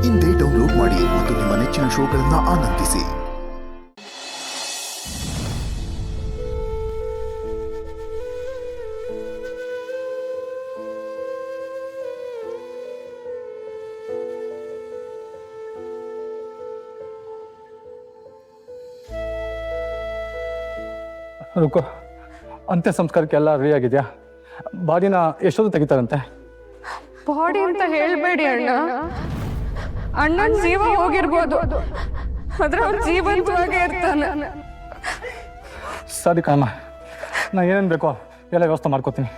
ಇಂದೇ ಡೌನ್ಲೋಡ್ ಮಾಡಿ ಮತ್ತು ನಿಮ್ಮ ನೆಚ್ಚಿನ ಶೋಗಳನ್ನು ಆನಂದಿಸಿ. ರುಕೋ, ಅಂತ್ಯ ಸಂಸ್ಕಾರಕ್ಕೆ ಎಲ್ಲ ರೆಡಿ ಆಗಿದೆಯಾ? ಬಾಡಿನ ಎಷ್ಟೊತ್ತು ತೆಗಿತಾರಂತೆ? ಬಾಡಿ ಅಂತ ಹೇಳ್ಬೇಡಿ ಅಣ್ಣ. ಅಣ್ಣನ ಜೀವ ಹೋಗಿರ್ಬೋದು, ಆದ್ರೆ ಅವ್ನು ಜೀವಂತವಾಗೇ ಇರ್ತಾನೆ. ಸರಿ ಕಣಮ್ಮ, ನಾ ಏನೇನು ಬೇಕೋ ಎಲ್ಲ ವ್ಯವಸ್ಥೆ ಮಾಡ್ಕೋತೀನಿ.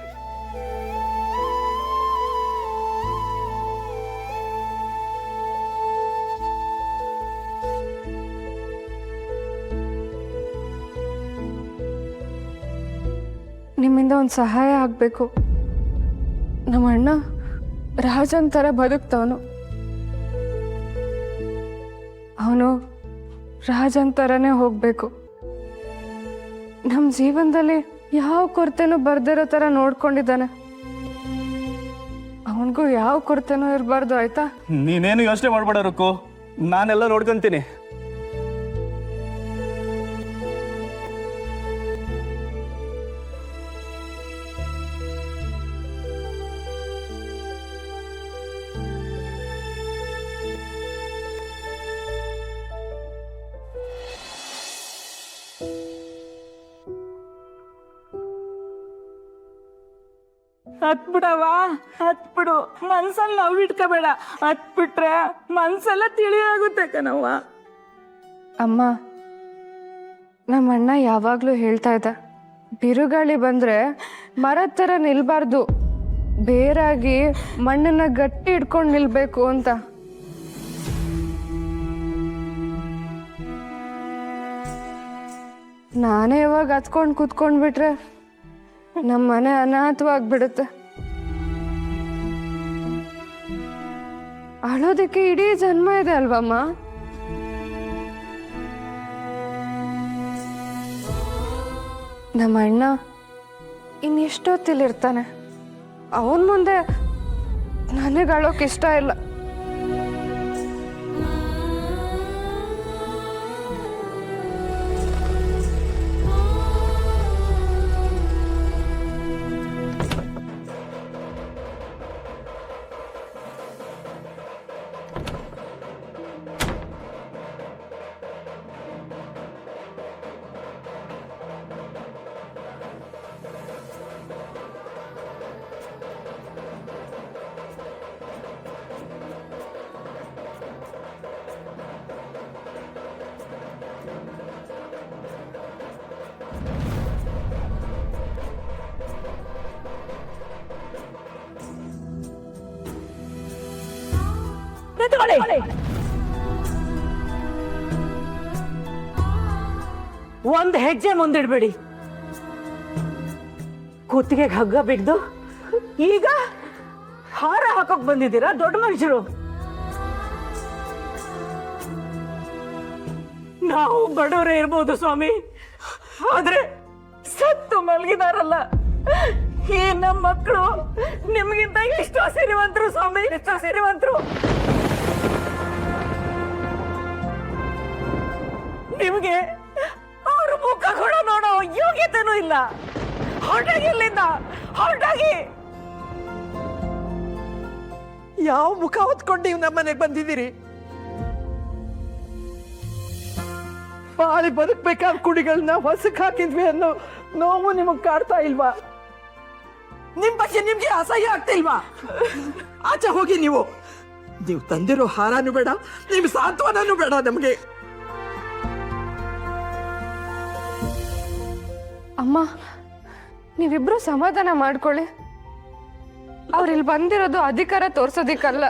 ನಿಮ್ಮಿಂದ ಒಂದು ಸಹಾಯ ಆಗಬೇಕು. ನಮ್ಮ ಅಣ್ಣ ರಾಜನ್ ಥರ ಬದುಕ್ತವನು. ಅವನು ರಾಜನ್ ಥರನೇ ಹೋಗಬೇಕು. ನಮ್ಮ ಜೀವನದಲ್ಲಿ ಯಾವ ಕೊರತೆನೂ ಬರ್ದಿರೋ ಥರ ನೋಡ್ಕೊಂಡಿದ್ದಾನೆ. ಅವನಿಗೂ ಯಾವ ಕೊರತೆನೂ ಇರಬಾರ್ದು, ಆಯ್ತಾ? ನೀನೇನು ಯೋಚನೆ ಮಾಡಬೇಡ ರುಕ್ಕು, ನಾನೆಲ್ಲ ನೋಡ್ಕೊಂತೀನಿ. ಹತ್ಬಿಡವ, ಹತ್ಬಿಡು. ಮನ್ಸಲ್ಲಿ ನಾವು ಇಟ್ಕೋಬೇಡ. ಹತ್ಬಿಟ್ರೆ ಮನ್ಸೆಲ್ಲ ತಿಳಿಯಾಗುತ್ತೆ ಕಣವ್ವ. ಅಮ್ಮ, ನಮ್ಮ ಅಣ್ಣ ಯಾವಾಗಲೂ ಹೇಳ್ತಾ ಇದ್ದ, ಬಿರುಗಾಳಿ ಬಂದರೆ ಮರದ ಥರ ನಿಲ್ಬಾರ್ದು, ಬೇರಾಗಿ ಮಣ್ಣನ್ನ ಗಟ್ಟಿ ಹಿಡ್ಕೊಂಡು ನಿಲ್ಬೇಕು ಅಂತ. ನಾನೇ ಯಾವಾಗ ಹತ್ಕೊಂಡು ಕೂತ್ಕೊಂಡ್ಬಿಟ್ರೆ ನಮ್ಮ ಮನೆ ಅನಾಥವಾಗ್ಬಿಡುತ್ತೆ. ಅಳೋದಕ್ಕೆ ಇಡೀ ಜನ್ಮ ಇದೆ ಅಲ್ವಮ್ಮ? ನಮ್ಮ ಅಣ್ಣ ಇನ್ನೆಷ್ಟೊತ್ತಿಲಿರ್ತಾನೆ. ಅವನ ಮುಂದೆ ನನಗೆ ಅಳೋಕೆ ಇಷ್ಟ ಇಲ್ಲ. ಒಂದ್ ಹೆಜ್ಜೆ ಮುಂದಿಡ್ಬೇಡಿ. ಕುತ್ತಿಗೆಗೆ ಹಗ್ಗ ಬಿಗ್ದು ಈಗ ಹಾರ ಹಾಕೋಕ್ ಬಂದಿದ್ದೀರಾ ದೊಡ್ಡ ಮನುಷ್ಯರು. ನಾವು ಬಡವರೇ ಇರ್ಬೋದು ಸ್ವಾಮಿ, ಆದ್ರೆ ಸತ್ತು ಮಲಗಿದಾರಲ್ಲ ಈ ನಮ್ಮ ಮಕ್ಕಳು ನಿಮ್ಗಿಂತ ಎಷ್ಟೋ ಸಿರಿವಂತರು ಸ್ವಾಮಿ, ಎಷ್ಟೋ ಸಿರಿವಂತರು. ನಿಮ್ಗೆ ಅವ್ರ ಮುಖ ಕೂಡ ನೋಡೋ ಯೋಗ್ಯತೆನೂ ಇಲ್ಲ. ಹೊರಟಾಗಿ ಇಲ್ಲಿಂದ, ಹೊರಟಾಗಿ. ಯಾವ ಮುಖ ಹೊತ್ಕೊಂಡು ನೀವು ನಮ್ಮನೆಗೆ ಬಂದಿದ್ದೀರಿ? ಬಾಳಿ ಬದುಕ್ಬೇಕಾದ ಕುಡಿಗಳನ್ನ ಹೊಸಕ್ ಹಾಕಿದ್ವಿ ಅನ್ನೋ ನೋವು ನಿಮಗ್ ಕಾಡ್ತಾ ಇಲ್ವಾ? ನಿಮ್ ಬಗ್ಗೆ ನಿಮ್ಗೆ ಅಸಹ್ಯ ಆಗ್ತಿಲ್ವಾ? ಆಚೆ ಹೋಗಿ ನೀವು. ನೀವು ತಂದಿರೋ ಹಾರನೂ ಬೇಡ, ನಿಮ್ ಸಾಂತ್ವನೂ ಬೇಡ ನಮ್ಗೆ. ಅಮ್ಮ, ನೀವಿಬ್ರು ಸಮಾಧಾನ ಮಾಡ್ಕೊಳ್ಳಿ. ಅವ್ರಿಲ್ಲಿ ಬಂದಿರೋದು ಅಧಿಕಾರ ತೋರ್ಸೋದಿಕ್ಕಲ್ಲ.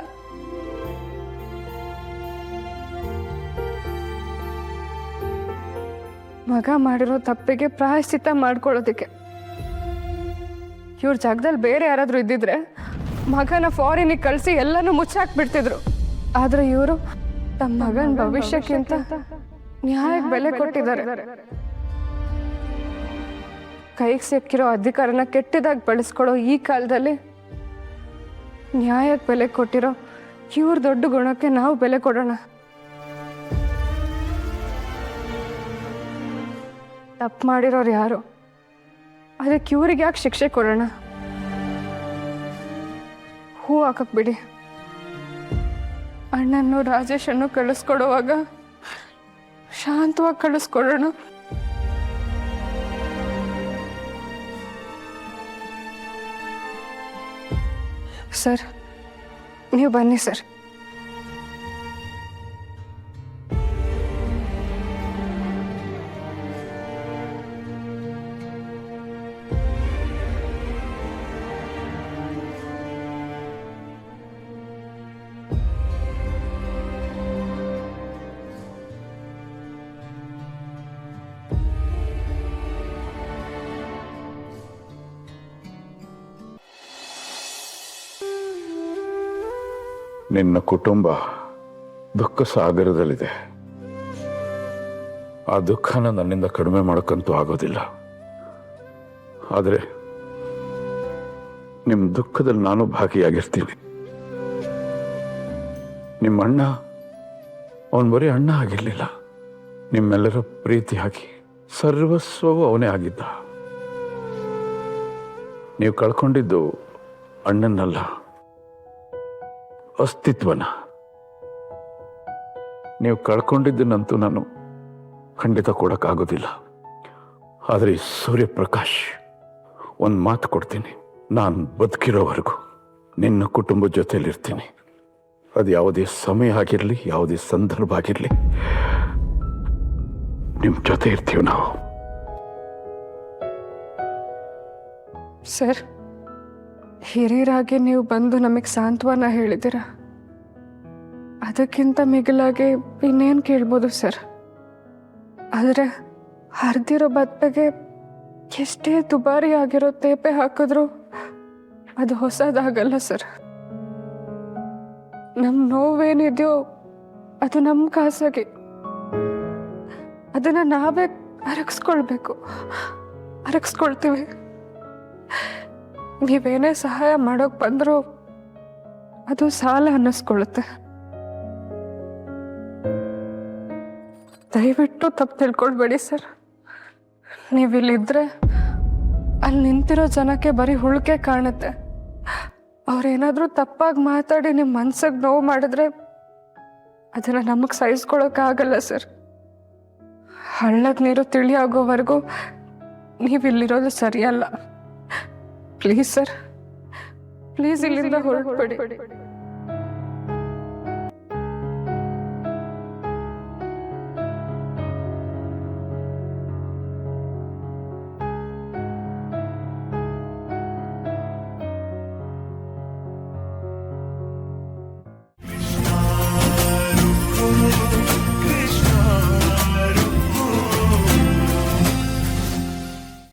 ಮಗ ಮಾಡಿರೋ ತಪ್ಪಿಗೆ ಪ್ರಾಯಶ್ಚಿತ್ತ ಮಾಡ್ಕೊಳ್ಳೋದಿಕ್ಕೆ. ಇವ್ರ ಜಾಗದಲ್ಲಿ ಬೇರೆ ಯಾರಾದ್ರೂ ಇದ್ದಿದ್ರೆ ಮಗನ ಫಾರಿನಿಗೆ ಕಳಿಸಿ ಎಲ್ಲನೂ ಮುಚ್ಚಾಕ್ಬಿಡ್ತಿದ್ರು. ಆದ್ರೆ ಇವರು ತಮ್ಮ ಮಗನ ಭವಿಷ್ಯಕ್ಕಿಂತ ನ್ಯಾಯಕ್ಕೆ ಬೆಲೆ ಕೊಟ್ಟಿದ್ದಾರೆ. ಕೈಗೆ ಸಿಕ್ಕಿರೋ ಅಧಿಕಾರನ ಕೆಟ್ಟದಾಗಿ ಬಳಸ್ಕೊಳ್ಳೋ ಈ ಕಾಲದಲ್ಲಿ ನ್ಯಾಯಕ್ಕೆ ಬೆಲೆ ಕೊಟ್ಟಿರೋ ಇವ್ರ ದೊಡ್ಡ ಗುಣಕ್ಕೆ ನಾವು ಬೆಲೆ ಕೊಡೋಣ. ತಪ್ಪು ಮಾಡಿರೋರು ಯಾರು, ಅದಕ್ಕೆ ಇವ್ರಿಗೆ ಯಾಕೆ ಶಿಕ್ಷೆ ಕೊಡೋಣ? ಹೂ ಹಾಕಕ್ ಬಿಡಿ. ಅಣ್ಣನ್ನು ರಾಜೇಶನ್ನು ಕಳಿಸ್ಕೊಡುವಾಗ ಶಾಂತವಾಗಿ ಕಳಿಸ್ಕೊಡೋಣ. ಸರ್, ನೀವು ಬನ್ನಿ ಸರ್. ನಿನ್ನ ಕುಟುಂಬ ದುಃಖ ಸಾಗರದಲ್ಲಿದೆ. ಆ ದುಃಖನ ನನ್ನಿಂದ ಕಡಿಮೆ ಮಾಡೋಕ್ಕಂತೂ ಆಗೋದಿಲ್ಲ. ಆದರೆ ನಿಮ್ಮ ದುಃಖದಲ್ಲಿ ನಾನು ಭಾಗಿಯಾಗಿರ್ತೀನಿ. ನಿಮ್ಮ ಅಣ್ಣ ಅವನು ಬರೀ ಅಣ್ಣ ಆಗಿರಲಿಲ್ಲ, ನಿಮ್ಮೆಲ್ಲರ ಪ್ರೀತಿಯಾಗಿ ಸರ್ವಸ್ವವೂ ಅವನೇ ಆಗಿದ್ದ. ನೀವು ಕಳ್ಕೊಂಡಿದ್ದು ಅಣ್ಣನಲ್ಲ, ಅಸ್ತಿತ್ವನ. ನೀವು ಕಳ್ಕೊಂಡಿದ್ದನ್ನಂತೂ ನಾನು ಖಂಡಿತ ಕೊಡೋಕ್ಕಾಗೋದಿಲ್ಲ. ಆದರೆ ಈ ಸೂರ್ಯಪ್ರಕಾಶ್ ಒಂದು ಮಾತು ಕೊಡ್ತೀನಿ, ನಾನು ಬದುಕಿರೋವರೆಗೂ ನಿನ್ನ ಕುಟುಂಬದ ಜೊತೆಲಿರ್ತೀನಿ. ಅದು ಯಾವುದೇ ಸಮಯ ಆಗಿರಲಿ, ಯಾವುದೇ ಸಂದರ್ಭ ಆಗಿರಲಿ, ನಿಮ್ಮ ಜೊತೆ ಇರ್ತೀವಿ ನಾವು. ಸರ್, ಹಿರಿಯರಾಗಿ ನೀವು ಬಂದು ನಮಗೆ ಸಾಂತ್ವನ ಹೇಳಿದ್ದೀರ. ಅದಕ್ಕಿಂತ ಮಿಗಿಲಾಗಿ ಇನ್ನೇನು ಕೇಳ್ಬೋದು ಸರ್. ಆದರೆ ಹರಿದಿರೋ ಬಟ್ಟೆಗೆ ಎಷ್ಟೇ ದುಬಾರಿ ಆಗಿರೋ ತೇಪೆ ಹಾಕಿದ್ರು ಅದು ಹೊಸದಾಗಲ್ಲ ಸರ್. ನಮ್ಮ ನೋವೇನಿದೆಯೋ ಅದು ನಮ್ಮ ಖಾಸಗಿ. ಅದನ್ನು ನಾವೇ ಅರಗಿಸ್ಕೊಳ್ತೀವಿ. ನೀವೇನೇ ಸಹಾಯ ಮಾಡೋಕೆ ಬಂದರೂ ಅದು ಸಾಲ ಅನ್ನಿಸ್ಕೊಳ್ಳುತ್ತೆ. ದಯವಿಟ್ಟು ತಪ್ಪು ತಿಳ್ಕೊಳ್ಬೇಡಿ ಸರ್. ನೀವಿಲ್ಲಿದ್ದರೆ ಅಲ್ಲಿ ನಿಂತಿರೋ ಜನಕ್ಕೆ ಬರೀ ಹುಳಿಕೆ ಕಾಣುತ್ತೆ. ಅವ್ರೇನಾದರೂ ತಪ್ಪಾಗಿ ಮಾತಾಡಿ ನಿಮ್ಮ ಮನ್ಸಿಗೆ ನೋವು ಮಾಡಿದ್ರೆ ಅದನ್ನು ನಮಗೆ ಸಹಿಸ್ಕೊಳ್ಳೋಕ್ಕಾಗಲ್ಲ ಸರ್. ಹಳ್ಳದ ನೀರು ತಿಳಿಯಾಗೋವರೆಗೂ ನೀವಿಲ್ಲಿರೋದು ಸರಿಯಲ್ಲ. ಪ್ಲೀಸ್ ಸರ್, ಪ್ಲೀಸ್ ಇಲ್ಲಿಂದ ಹೊರಟುಬಿಡಿ.